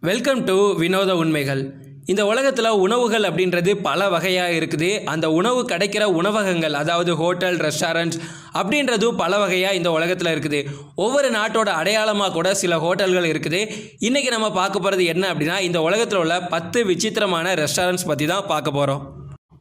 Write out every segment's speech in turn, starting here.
Welcome to வினோத உண்மைகள். இந்த உலகத்தில் உணவுகள் அப்படின்றது பல வகையாக இருக்குது. அந்த உணவு கிடைக்கிற உணவகங்கள், அதாவது ஹோட்டல், ரெஸ்டாரண்ட்ஸ் அப்படின்றது பல வகையாக இந்த உலகத்தில் இருக்குது. ஒவ்வொரு நாட்டோட அடையாளமாக கூட சில ஹோட்டல்கள் இருக்குது. இன்றைக்கி நம்ம பார்க்க போகிறது என்ன அப்படின்னா, இந்த உலகத்தில் உள்ள 10 விசித்திரமான ரெஸ்டாரண்ட்ஸ் பற்றி தான் பார்க்க போகிறோம்.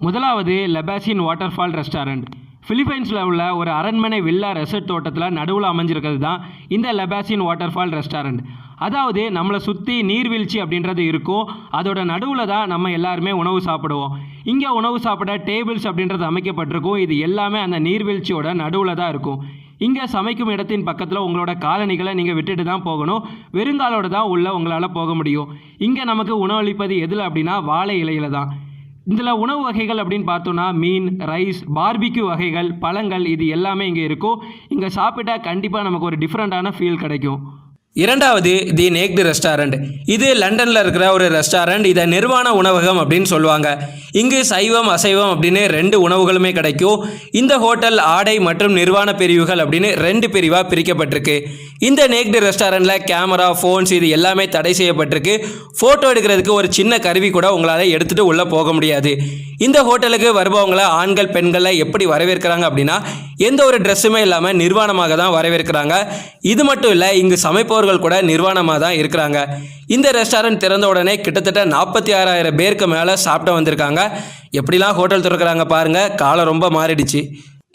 முதலாவது லெபாசின் வாட்டர்ஃபால் ரெஸ்டாரண்ட். பிலிப்பைன்ஸில் உள்ள ஒரு அரண்மனை வில்லா ரெசார்ட் தோட்டத்தில் நடுவில் அமைஞ்சிருக்கிறது தான் இந்த லெபாசின் வாட்டர்ஃபால் ரெஸ்டாரண்ட். அதாவது நம்மளை சுற்றி நீர்வீழ்ச்சி அப்படின்றது இருக்கும், அதோட நடுவில் தான் நம்ம எல்லாருமே உணவு சாப்பிடுவோம். இங்கே உணவு சாப்பிட டேபிள்ஸ் அப்படின்றது அமைக்கப்பட்டிருக்கும். இது எல்லாமே அந்த நீர்வீழ்ச்சியோட நடுவில் தான் இருக்கும். இங்கே சமைக்கும் இடத்தின் பக்கத்தில் உங்களோட காலணிகளை நீங்கள் விட்டுட்டு தான் போகணும். வெறுங்காலோடு தான் உள்ள உங்களால் போக முடியும். இங்கே நமக்கு உணவளிப்பது எதில் அப்படின்னா வாழை இலையில் தான். இதில் உணவு வகைகள் அப்படின்னு பார்த்தோன்னா மீன், ரைஸ், பார்பிக்யூ வகைகள், பழங்கள், இது எல்லாமே இங்கே இருக்கும். இங்கே சாப்பிட்டா கண்டிப்பாக நமக்கு ஒரு டிஃப்ரெண்ட்டான ஃபீல் கிடைக்கும். இரண்டாவது தி நேக்டு ரெஸ்டாரண்ட். இது லண்டனில் இருக்கிற ஒரு ரெஸ்டாரண்ட். இதை நிர்வாண உணவகம் அப்படின்னு சொல்லுவாங்க. இங்கு சைவம் அசைவம் அப்படின்னு 2 உணவுகளுமே கிடைக்கும். இந்த ஹோட்டல் ஆடை மற்றும் நிர்வாண பிரிவுகள் அப்படின்னு 2 பிரிவாக பிரிக்கப்பட்டிருக்கு. இந்த நேக்டு ரெஸ்டாரண்ட்டில் கேமரா, ஃபோன்ஸ் இது எல்லாமே தடை செய்யப்பட்டிருக்கு. ஃபோட்டோ எடுக்கிறதுக்கு ஒரு சின்ன கருவி கூட உங்களால் எடுத்துகிட்டு உள்ளே போக முடியாது. இந்த ஹோட்டலுக்கு வருபவங்களை ஆண்கள் பெண்களை எப்படி வரவேற்கிறாங்க அப்படின்னா, எந்த ஒரு ட்ரெஸ்ஸுமே இல்லாமல் நிர்வாணமாக தான் வரவேற்கிறாங்க. இது மட்டும் இல்லை, இங்கு சமைப்பவர்கள் கூட நிர்வாணமாக தான் இருக்கிறாங்க. இந்த ரெஸ்டாரண்ட் திறந்த உடனே கிட்டத்தட்ட 46,000 பேருக்கு மேலே சாப்பிட வந்திருக்காங்க. எப்படிலாம் ஹோட்டல் திறக்கிறாங்க பாருங்கள், காலம் ரொம்ப மாறிடுச்சு.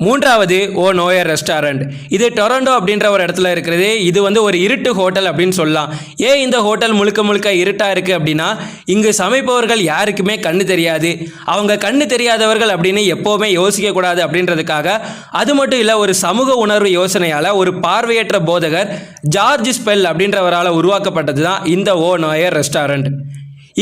மூன்றாவது ஓ நோயர் ரெஸ்டாரண்ட். இது டொரண்டோ அப்படின்ற ஒரு இடத்துல இருக்கிறது. இது ஒரு இருட்டு ஹோட்டல் அப்படின்னு சொல்லலாம். ஏன் இந்த ஹோட்டல் முழுக்க முழுக்க இருட்டாக இருக்குது அப்படின்னா, இங்கு சமைப்பவர்கள் யாருக்குமே கண்ணு தெரியாது. அவங்க கண்ணு தெரியாதவர்கள் அப்படின்னு எப்போவுமே யோசிக்கக்கூடாது அப்படின்றதுக்காக, அது மட்டும் இல்லை, ஒரு சமூக உணர்வு யோசனையால் ஒரு பார்வையற்ற போதகர் ஜார்ஜ் ஸ்பெல் அப்படின்றவரால் உருவாக்கப்பட்டது தான் இந்த ஓ நோயர் ரெஸ்டாரண்ட்.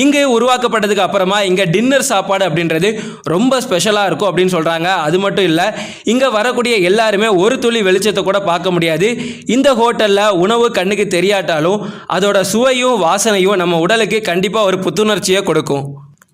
இங்கு உருவாக்கப்பட்டதுக்கு அப்புறமா இங்கே டின்னர் சாப்பாடு அப்படின்றது ரொம்ப ஸ்பெஷலாக இருக்கும் அப்படின்னு சொல்கிறாங்க. அது மட்டும் இல்லை, இங்கே வரக்கூடிய எல்லாருமே ஒரு துளி வெளிச்சத்தை கூட பார்க்க முடியாது. இந்த ஹோட்டலில் உணவு கண்ணுக்கு தெரியாட்டாலும் அதோட சுவையும் வாசனையும் நம்ம உடலுக்கு கண்டிப்பாக ஒரு புத்துணர்ச்சியை கொடுக்கும்.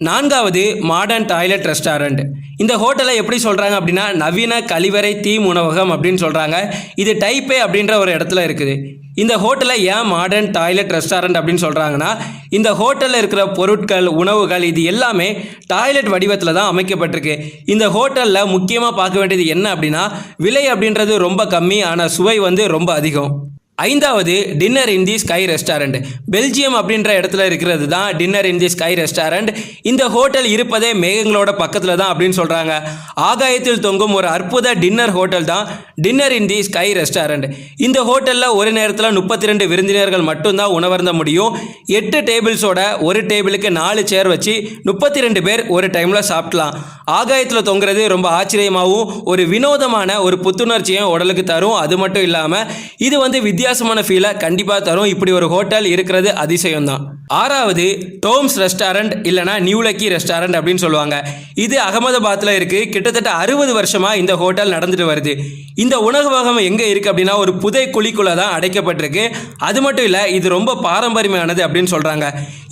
நான்காவது மாடர்ன் டாய்லெட் ரெஸ்டாரண்ட். இந்த ஹோட்டலை எப்படி சொல்கிறாங்க அப்படின்னா, நவீன கழிவறை தீம் உணவகம் அப்படின்னு சொல்கிறாங்க. இது டைப்பே அப்படின்ற ஒரு இடத்துல இருக்குது. இந்த ஹோட்டலை ஏன் மாடர்ன் டாய்லெட் ரெஸ்டாரண்ட் அப்படின்னு சொல்கிறாங்கன்னா, இந்த ஹோட்டலில் இருக்கிற பொருட்கள், உணவுகள் இது எல்லாமே டாய்லெட் வடிவத்தில் தான் அமைக்கப்பட்டிருக்கு. இந்த ஹோட்டலில் முக்கியமாக பார்க்க வேண்டியது என்ன அப்படின்னா, விலை அப்படின்றது ரொம்ப கம்மி, ஆனால் சுவை ரொம்ப அதிகம். ஐந்தாவது டின்னர் இன் தி ஸ்கை ரெஸ்டாரண்ட். பெல்ஜியம் அப்படின்ற இடத்துல இருக்கிறது தான் டின்னர் இன் தி ஸ்கை ரெஸ்டாரண்ட். இந்த ஹோட்டல் இருப்பதே மேகங்களோட பக்கத்தில் தான் அப்படின்னு சொல்கிறாங்க. ஆகாயத்தில் தொங்கும் ஒரு அற்புத டின்னர் ஹோட்டல் தான் டின்னர் இன் தி ஸ்கை ரெஸ்டாரண்ட். இந்த ஹோட்டலில் ஒரு நேரத்தில் 32 விருந்தினர்கள் மட்டும்தான் உணவருந்த முடியும். 8 டேபிள்ஸோட ஒரு டேபிளுக்கு 4 சேர் வச்சு 32 பேர் ஒரு டைமில் சாப்பிடலாம். ஆகாயத்தில் தொங்குறது ரொம்ப ஆச்சரியமாகவும் ஒரு வினோதமான ஒரு புத்துணர்ச்சியும் உடலுக்கு தரும். அது மட்டும் இல்லாமல் இது வித்தியாசமான ஃபீலை கண்டிப்பாக தரும். இப்படி ஒரு ஹோட்டல் இருக்கிறது அதிசயம் தான். ஆறாவது டோம்ஸ் ரெஸ்டாரண்ட் இல்லைனா நியூலக்கி ரெஸ்டாரண்ட் அப்படின்னு சொல்லுவாங்க. இது அகமதாபாத்தில் இருக்குது. கிட்டத்தட்ட 60 வருஷமாக இந்த ஹோட்டல் நடந்துட்டு வருது. இந்த உணவகம் எங்கே இருக்குது அப்படின்னா, ஒரு புதை குழிக்குள்ளே தான் அடைக்கப்பட்டிருக்கு. அது மட்டும் இல்லை, இது ரொம்ப பாரம்பரியமானது அப்படின்னு சொல்கிறாங்க.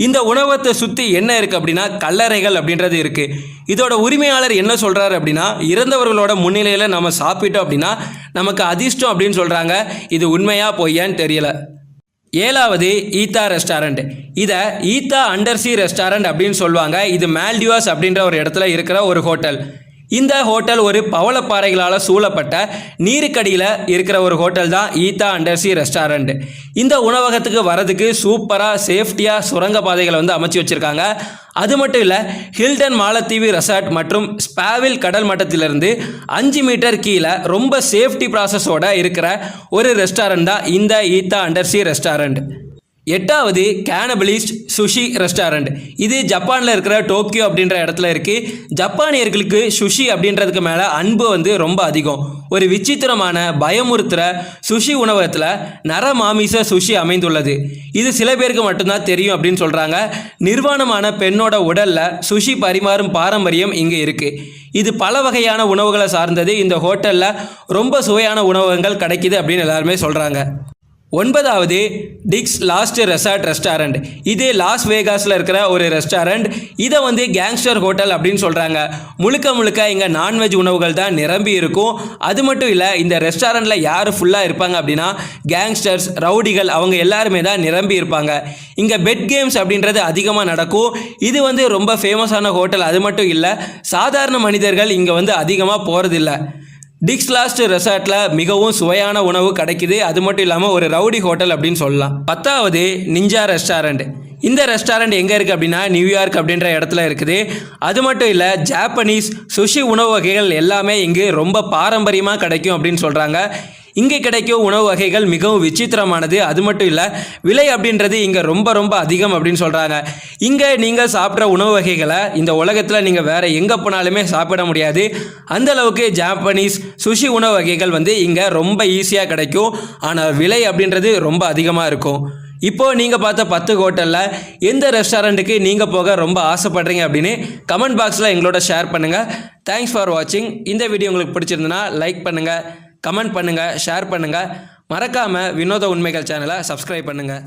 இந்த உணவகத்தை சுற்றி என்ன இருக்குது அப்படின்னா, கல்லறைகள் அப்படின்றது இருக்குது. இதோட உரிமையாளர் என்ன சொல்கிறாரு அப்படின்னா, இறந்தவர்களோட முன்னிலையில் நம்ம சாப்பிட்டோம் அப்படின்னா நமக்கு அதிர்ஷ்டம் அப்படின்னு சொல்கிறாங்க. இது உண்மையா பொய்யான்னு தெரியல. ஏழாவது ஈத்தா ரெஸ்டாரண்ட். இதை ஈத்தா அண்டர்சி ரெஸ்டாரண்ட் அப்படின்னு சொல்லுவாங்க. இது மால்டிவாஸ் அப்படின்ற ஒரு இடத்துல இருக்கிற ஒரு ஹோட்டல். இந்த ஹோட்டல் ஒரு பவளப்பாறைகளால் சூழப்பட்ட நீருக்கடியில் இருக்கிற ஒரு ஹோட்டல் தான் ஈத்தா அண்டர்சி ரெஸ்டாரண்ட். இந்த உணவகத்துக்கு வரதுக்கு சூப்பராக சேஃப்டியாக சுரங்க பாதைகளை அமைச்சு வச்சுருக்காங்க. அது மட்டும் இல்லை, ஹில்டன் மாலத்தீவு ரெசார்ட் மற்றும் ஸ்பாவில் கடல் மட்டத்திலிருந்து 5 மீட்டர் கீழே ரொம்ப சேஃப்டி ப்ராசஸோட இருக்கிற ஒரு ரெஸ்டாரண்ட் தான் இந்த ஈத்தா அண்டர்சி ரெஸ்டாரண்ட். எட்டாவது கேனபலிஸ்ட் சுஷி ரெஸ்டாரண்ட். இது ஜப்பானில் இருக்கிற டோக்கியோ அப்படின்ற இடத்துல இருக்குது. ஜப்பானியர்களுக்கு சுஷி அப்படின்றதுக்கு மேலே அன்பு ரொம்ப அதிகம். ஒரு விசித்திரமான பயமுறுத்துகிற சுஷி உணவகத்தில் நரமாமிச சுஷி அமைந்துள்ளது. இது சில பேருக்கு மட்டும்தான் தெரியும் அப்படின்னு சொல்கிறாங்க. நிர்வாணமான பெண்ணோட உடலில் சுஷி பரிமாறும் பாரம்பரியம் இங்கே இருக்குது. இது பல வகையான உணவுகளை சார்ந்தது. இந்த ஹோட்டலில் ரொம்ப சுவையான உணவகங்கள் கிடைக்கிது அப்படின்னு எல்லாருமே சொல்கிறாங்க. 9வது டிக்ஸ் லாஸ்ட் ரெசார்ட் ரெஸ்டாரண்ட். இது லாஸ் வேகாஸில் இருக்கிற ஒரு ரெஸ்டாரண்ட். இதை வந்து கேங்ஸ்டர் ஹோட்டல் அப்படின்னு சொல்கிறாங்க. முழுக்க முழுக்க இங்கே நான்வெஜ் உணவுகள் தான் நிரம்பி இருக்கும். அது மட்டும் இல்லை, இந்த ரெஸ்டாரண்ட்டில் யார் ஃபுல்லாக இருப்பாங்க அப்படின்னா கேங்ஸ்டர்ஸ், ரவுடிகள், அவங்க எல்லாருமே தான் நிரம்பி இருப்பாங்க. இங்கே பெட் கேம்ஸ் அப்படின்றது அதிகமாக நடக்கும். இது வந்து ரொம்ப ஃபேமஸான ஹோட்டல். அது மட்டும் இல்லை, சாதாரண மனிதர்கள் இங்கே வந்து அதிகமாக போகிறதில்ல. டிக்ஸ் லாஸ்ட் ரெசார்ட்டில் மிகவும் சுவையான உணவு கிடைக்குது. அது மட்டும் இல்லாமல் ஒரு ரவுடி ஹோட்டல் அப்படின்னு சொல்லலாம். 10வது நிஞ்சா ரெஸ்டாரண்ட். இந்த ரெஸ்டாரண்ட் எங்கே இருக்குது அப்படின்னா நியூயார்க் அப்படின்ற இடத்துல இருக்குது. அது மட்டும் இல்லை, ஜாப்பனீஸ் சுஷி உணவு வகைகள் எல்லாமே இங்கு ரொம்ப பாரம்பரியமாக கிடைக்கும் அப்படின்னு சொல்கிறாங்க. இங்கே கிடைக்கும் உணவு வகைகள் மிகவும் விசித்திரமானது. அது மட்டும் இல்லை, விலை அப்படின்றது இங்கே ரொம்ப ரொம்ப அதிகம் அப்படின்னு சொல்கிறாங்க. இங்கே நீங்கள் சாப்பிட்ற உணவு வகைகளை இந்த உலகத்தில் நீங்கள் வேறு எங்கே போனாலுமே சாப்பிட முடியாது. அந்தளவுக்கு ஜாப்பனீஸ் சுஷி உணவு வகைகள் வந்து இங்கே ரொம்ப ஈஸியாக கிடைக்கும். ஆனால் விலை அப்படின்றது ரொம்ப அதிகமாக இருக்கும். இப்போது நீங்கள் பார்த்த 10 ஹோட்டலில் எந்த ரெஸ்டாரண்ட்டுக்கு நீங்கள் போக ரொம்ப ஆசைப்படுறீங்க அப்படின்னு கமெண்ட் பாக்ஸில் எங்களோட ஷேர் பண்ணுங்கள். தேங்க்ஸ் ஃபார் வாட்சிங். இந்த வீடியோ உங்களுக்கு பிடிச்சிருந்துன்னா லைக் பண்ணுங்கள், கமெண்ட் பண்ணுங்கள், ஷேர் பண்ணுங்கள். மறக்காமல் வினோத உண்மைகள் சேனலை சப்ஸ்கிரைப் பண்ணுங்கள்.